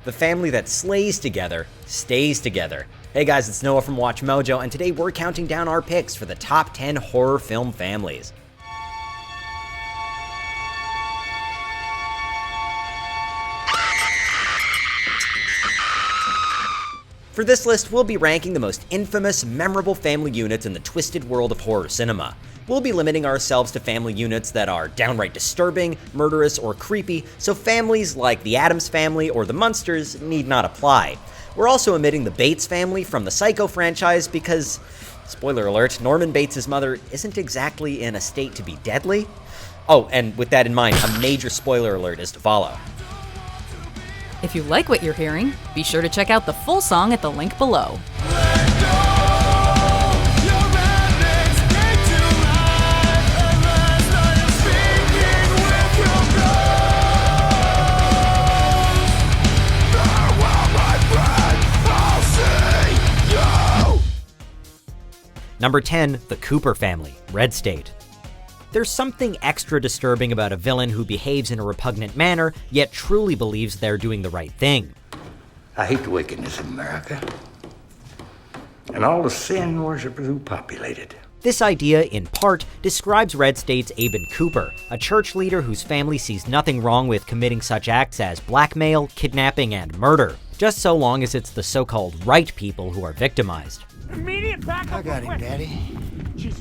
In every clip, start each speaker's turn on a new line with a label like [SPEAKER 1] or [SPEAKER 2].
[SPEAKER 1] The family that slays together, stays together. Hey guys, it's Noah from WatchMojo, and today we're counting down our picks for the top 10 horror film families. For this list, we'll be ranking the most infamous, memorable family units in the twisted world of horror cinema. We'll be limiting ourselves to family units that are downright disturbing, murderous, or creepy, so families like the Addams family or the Munsters need not apply. We're also omitting the Bates family from the Psycho franchise because, spoiler alert, Norman Bates' mother isn't exactly in a state to be deadly. Oh, and with that in mind, a major spoiler alert is to follow.
[SPEAKER 2] If you like what you're hearing, be sure to check out the full song at the link below.
[SPEAKER 1] Number 10, the Cooper family, Red State. There's something extra disturbing about a villain who behaves in a repugnant manner, yet truly believes they're doing the right thing.
[SPEAKER 3] I hate the wickedness of America, and all the sin worshippers who populate it.
[SPEAKER 1] This idea, in part, describes Red State's Aben Cooper, a church leader whose family sees nothing wrong with committing such acts as blackmail, kidnapping, and murder, just so long as it's the so-called right people who are victimized.
[SPEAKER 4] Immediate backup.
[SPEAKER 3] I got him, Daddy.
[SPEAKER 4] Jesus.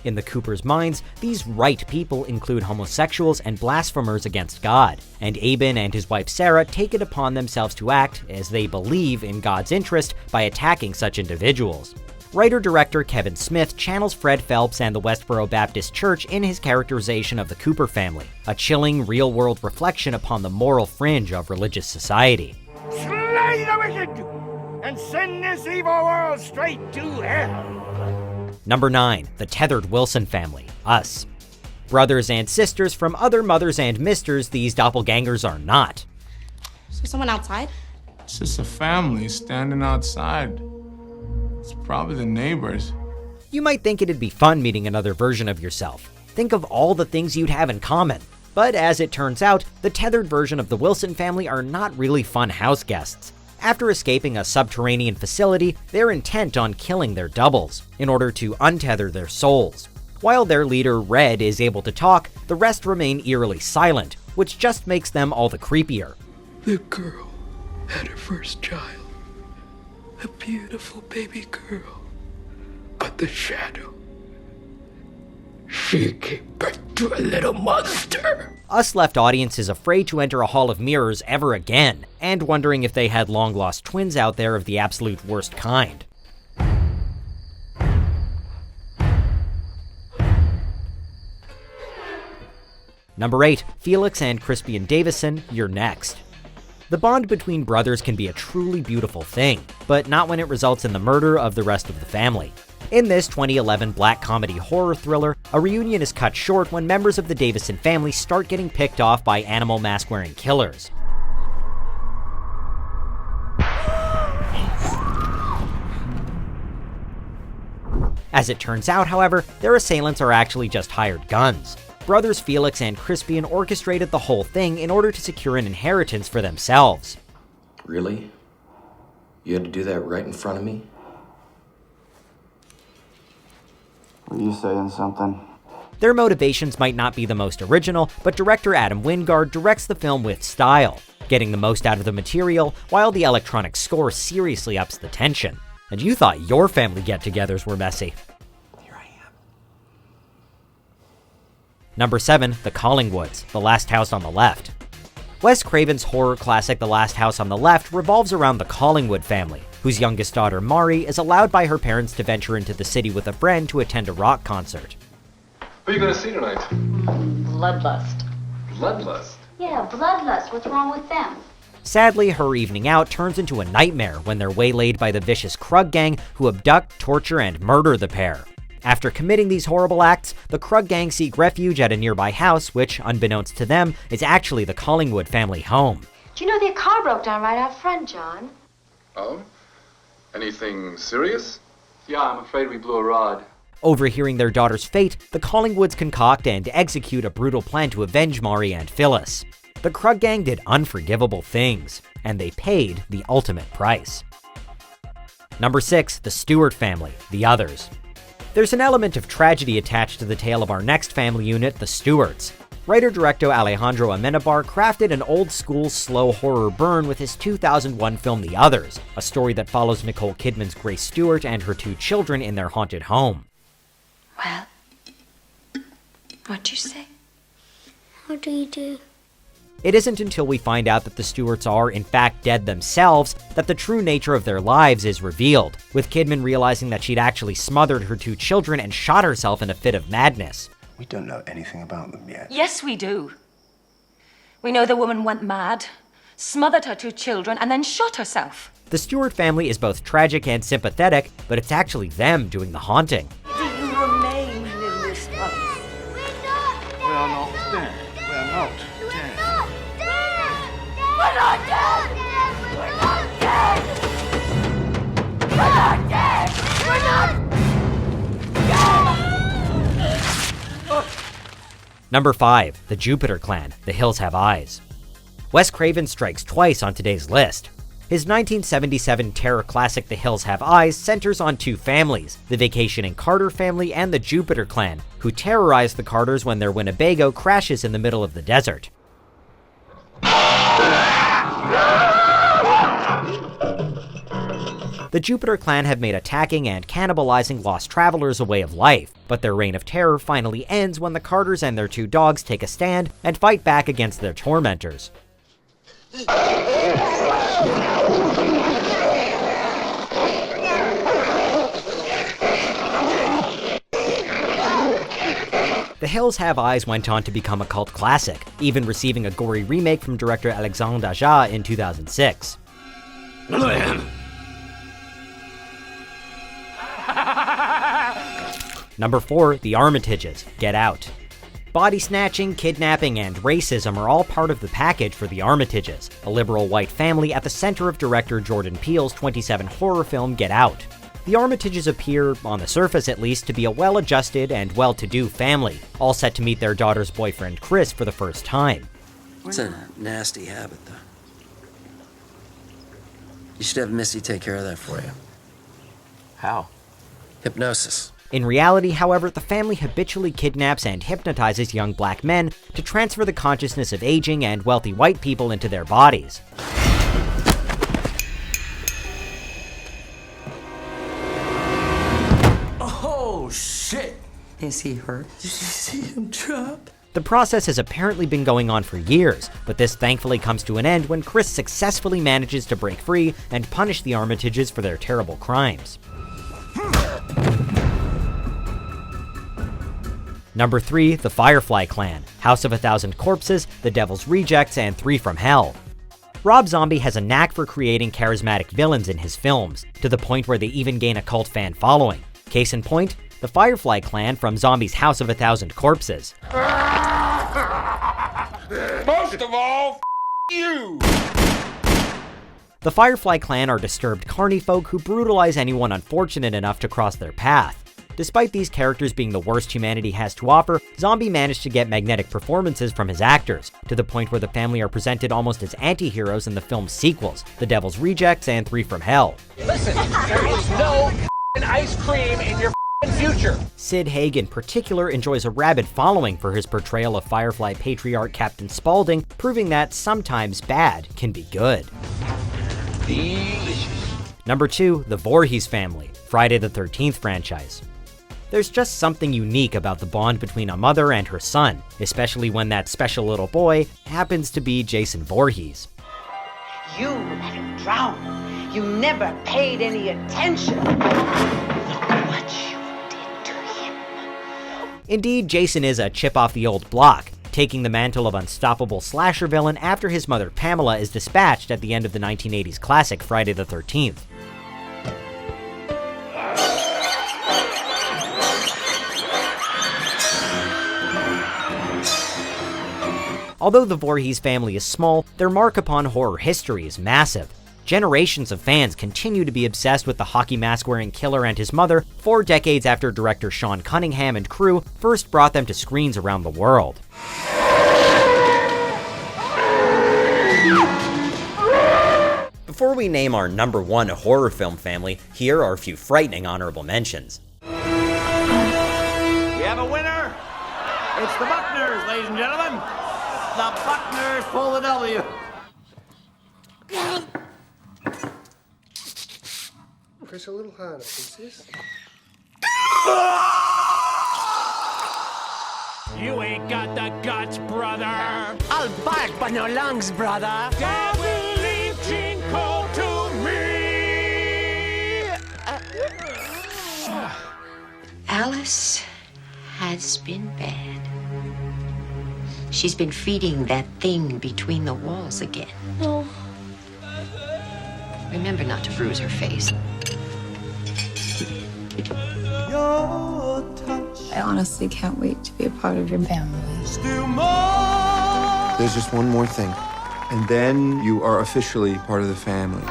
[SPEAKER 1] In the Coopers' minds, these right people include homosexuals and blasphemers against God, and Aben and his wife Sarah take it upon themselves to act as they believe in God's interest by attacking such individuals. Writer-director Kevin Smith channels Fred Phelps and the Westboro Baptist Church in his characterization of the Cooper family, a chilling, real-world reflection upon the moral fringe of religious society.
[SPEAKER 4] Slay the wicked and send this evil world straight to hell.
[SPEAKER 1] Number 9, the Tethered Wilson Family, Us. Brothers and sisters from other mothers and misters, these doppelgangers are not.
[SPEAKER 5] Is there someone outside?
[SPEAKER 6] It's just a family standing outside. It's probably the neighbors.
[SPEAKER 1] You might think it'd be fun meeting another version of yourself. Think of all the things you'd have in common. But as it turns out, the tethered version of the Wilson family are not really fun house guests. After escaping a subterranean facility, they're intent on killing their doubles, in order to untether their souls. While their leader, Red, is able to talk, the rest remain eerily silent, which just makes them all the creepier.
[SPEAKER 7] The girl had her first child, a beautiful baby girl, but the shadow, she gave birth to a little monster.
[SPEAKER 1] Us left audiences afraid to enter a hall of mirrors ever again, and wondering if they had long-lost twins out there of the absolute worst kind. Number 8, Felix and Crispian Davison, You're Next. The bond between brothers can be a truly beautiful thing, but not when it results in the murder of the rest of the family. In this 2011 black comedy horror thriller, a reunion is cut short when members of the Davison family start getting picked off by animal mask-wearing killers. As it turns out, however, their assailants are actually just hired guns. Brothers Felix and Crispian orchestrated the whole thing in order to secure an inheritance for themselves.
[SPEAKER 8] Really? You had to do that right in front of me?
[SPEAKER 9] Were you saying something?
[SPEAKER 1] Their motivations might not be the most original, but director Adam Wingard directs the film with style, getting the most out of the material, while the electronic score seriously ups the tension. And you thought your family get-togethers were messy.
[SPEAKER 8] Here I am.
[SPEAKER 1] Number 7, The Collingwoods, The Last House on the Left. Wes Craven's horror classic The Last House on the Left revolves around the Collingwood family, whose youngest daughter, Mari, is allowed by her parents to venture into the city with a friend to attend a rock concert.
[SPEAKER 10] What are you going to see tonight?
[SPEAKER 11] Bloodlust.
[SPEAKER 10] Bloodlust?
[SPEAKER 11] Yeah, bloodlust. What's wrong with them?
[SPEAKER 1] Sadly, her evening out turns into a nightmare when they're waylaid by the vicious Krug gang who abduct, torture, and murder the pair. After committing these horrible acts, the Krug gang seek refuge at a nearby house, which, unbeknownst to them, is actually the Collingwood family home.
[SPEAKER 11] Do you know their car broke down right out front, John?
[SPEAKER 10] Oh? Anything serious?
[SPEAKER 9] Yeah, I'm afraid we blew a rod.
[SPEAKER 1] Overhearing their daughter's fate, the Collingwoods concoct and execute a brutal plan to avenge Mari and Phyllis. The Krug gang did unforgivable things, and they paid the ultimate price. Number 6, the Stewart family, the others. There's an element of tragedy attached to the tale of our next family unit, the Stewarts. Writer-director Alejandro Amenabar crafted an old-school slow horror burn with his 2001 film The Others, a story that follows Nicole Kidman's Grace Stewart and her 2 children in their haunted home.
[SPEAKER 11] Well, what'd you say?
[SPEAKER 12] What do you do?
[SPEAKER 1] It isn't until we find out that the Stewarts are, in fact, dead themselves that the true nature of their lives is revealed, with Kidman realizing that she'd actually smothered her 2 children and shot herself in a fit of madness.
[SPEAKER 13] We don't know anything about them yet.
[SPEAKER 14] Yes, we do. We know the woman went mad, smothered her 2 children, and then shot herself.
[SPEAKER 1] The Stewart family is both tragic and sympathetic, but it's actually them doing the haunting.
[SPEAKER 4] Do you remain in this house?
[SPEAKER 13] We're not dead. We're not dead.
[SPEAKER 4] We're not dead! We're not dead! We're not dead! We're not dead!
[SPEAKER 1] Number 5, the Jupiter Clan, The Hills Have Eyes. Wes Craven strikes twice on today's list. His 1977 terror classic The Hills Have Eyes centers on 2 families, the Vacationing Carter family and the Jupiter Clan, who terrorize the Carters when their Winnebago crashes in the middle of the desert. The Jupiter Clan have made attacking and cannibalizing lost travelers a way of life, but their reign of terror finally ends when the Carters and their 2 dogs take a stand and fight back against their tormentors. The Hills Have Eyes went on to become a cult classic, even receiving a gory remake from director Alexandre Aja in 2006. Number 4, the Armitages, Get Out. Body snatching, kidnapping, and racism are all part of the package for the Armitages, a liberal white family at the center of director Jordan Peele's 27 horror film Get Out. The Armitages appear, on the surface at least, to be a well-adjusted and well-to-do family, all set to meet their daughter's boyfriend Chris for the first time.
[SPEAKER 8] It's a nasty habit, though. You should have Missy take care of that for you.
[SPEAKER 9] How?
[SPEAKER 8] Hypnosis.
[SPEAKER 1] In reality, however, the family habitually kidnaps and hypnotizes young black men to transfer the consciousness of aging and wealthy white people into their bodies.
[SPEAKER 7] Oh, shit!
[SPEAKER 8] Is he hurt?
[SPEAKER 7] Did you see him drop?
[SPEAKER 1] The process has apparently been going on for years, but this thankfully comes to an end when Chris successfully manages to break free and punish the Armitages for their terrible crimes. Number 3, the Firefly Clan, House of a Thousand Corpses, The Devil's Rejects, and 3 from Hell. Rob Zombie has a knack for creating charismatic villains in his films, to the point where they even gain a cult fan following. Case in point, the Firefly Clan from Zombie's House of a Thousand Corpses.
[SPEAKER 4] Most of all, you!
[SPEAKER 1] The Firefly Clan are disturbed carny folk who brutalize anyone unfortunate enough to cross their path. Despite these characters being the worst humanity has to offer, Zombie managed to get magnetic performances from his actors, to the point where the family are presented almost as anti-heroes in the film's sequels, The Devil's Rejects and 3 from Hell.
[SPEAKER 4] Listen, there is no ice cream in your future.
[SPEAKER 1] Sid Haig in particular enjoys a rabid following for his portrayal of Firefly patriarch Captain Spaulding, proving that sometimes bad can be good.
[SPEAKER 4] Delicious.
[SPEAKER 1] Number 2, the Voorhees Family, Friday the 13th franchise. There's just something unique about the bond between a mother and her son, especially when that special little boy happens to be Jason Voorhees.
[SPEAKER 15] You let him drown. You never paid any attention. Look what you did to him.
[SPEAKER 1] Indeed, Jason is a chip off the old block, taking the mantle of unstoppable slasher villain after his mother Pamela is dispatched at the end of the 1980s classic Friday the 13th. Although the Voorhees family is small, their mark upon horror history is massive. Generations of fans continue to be obsessed with the hockey mask-wearing killer and his mother 4 decades after director Sean Cunningham and crew first brought them to screens around the world. Before we name our #1 horror film family, here are a few frightening honorable mentions.
[SPEAKER 13] We have a winner! It's the Buckners, ladies and gentlemen! The Buckners pull the W!
[SPEAKER 16] Press a little harder, princess.
[SPEAKER 17] You ain't got the guts, brother!
[SPEAKER 18] I'll bark, but no lungs, brother!
[SPEAKER 17] God will leave Jinko to me!
[SPEAKER 11] Alice has been bad. She's been feeding that thing between the walls again.
[SPEAKER 12] No.
[SPEAKER 11] Remember not to bruise her face.
[SPEAKER 19] I honestly can't wait to be a part of your family.
[SPEAKER 20] There's just one more thing, and then you are officially part of the family.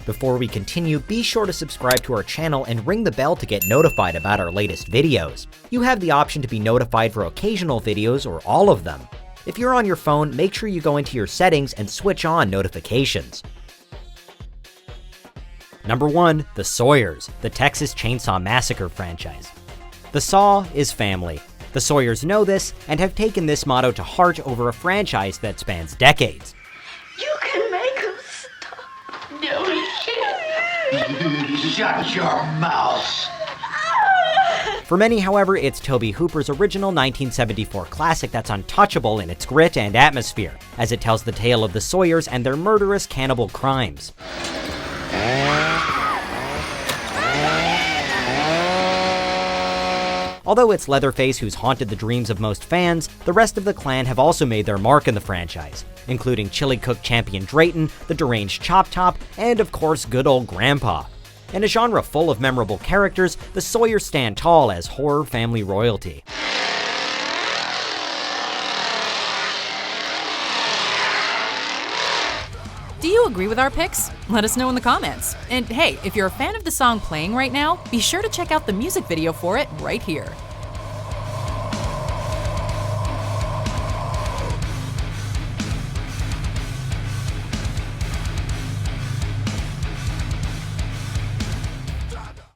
[SPEAKER 1] Before we continue, be sure to subscribe to our channel and ring the bell to get notified about our latest videos. You have the option to be notified for occasional videos or all of them. If you're on your phone, make sure you go into your settings and switch on notifications. #1, The Sawyers, the Texas Chainsaw Massacre franchise. The Saw is family. The Sawyers know this and have taken this motto to heart over a franchise that spans decades.
[SPEAKER 4] You can make us stop. No, we can't.
[SPEAKER 3] Shut your mouth.
[SPEAKER 1] For many, however, it's Tobe Hooper's original 1974 classic that's untouchable in its grit and atmosphere, as it tells the tale of the Sawyers and their murderous cannibal crimes. Although it's Leatherface who's haunted the dreams of most fans, the rest of the clan have also made their mark in the franchise, including Chili Cook champion Drayton, the deranged Chop Top, and of course good old Grandpa. In a genre full of memorable characters, the Sawyers stand tall as horror family royalty.
[SPEAKER 2] Do you agree with our picks? Let us know in the comments. And hey, if you're a fan of the song playing right now, be sure to check out the music video for it right here.